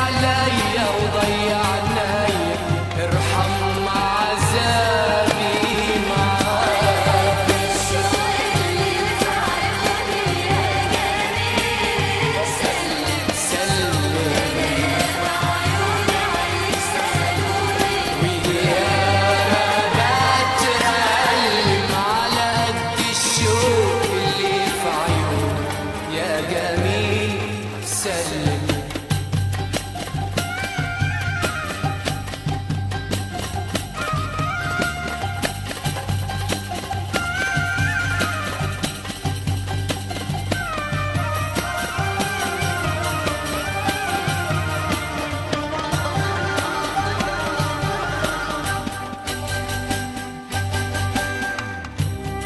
عليا وضيعني، ارحم عذابي معاك. سلم ويا بتألم على قد الشوق اللي في عيون يا جميل. سلم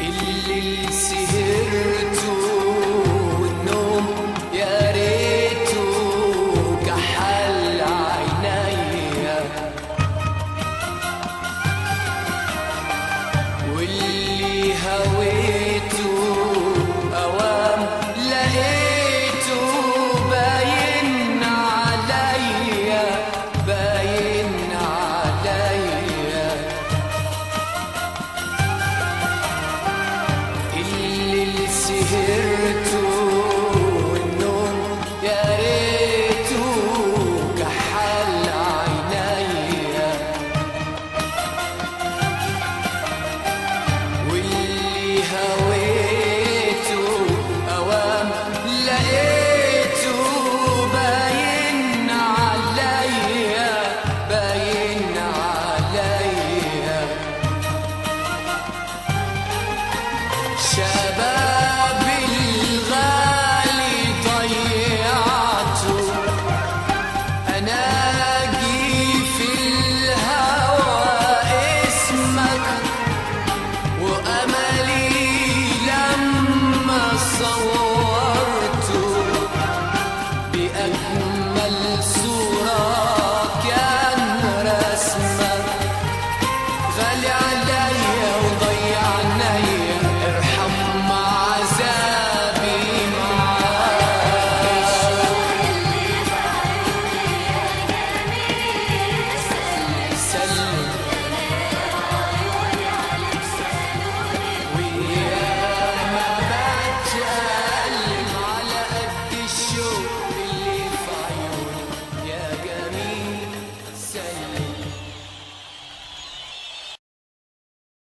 اللي سهرته والنوم يا ريته كحل عينيا، واللي هويته اوام لقيته باين عليا، باين عليا. اللي سهرته والنوم يا ريته كحل عينيا، واللي هويته اوام لقيته باين عليا، باين عليا. شباب الغالي ضيعته أنا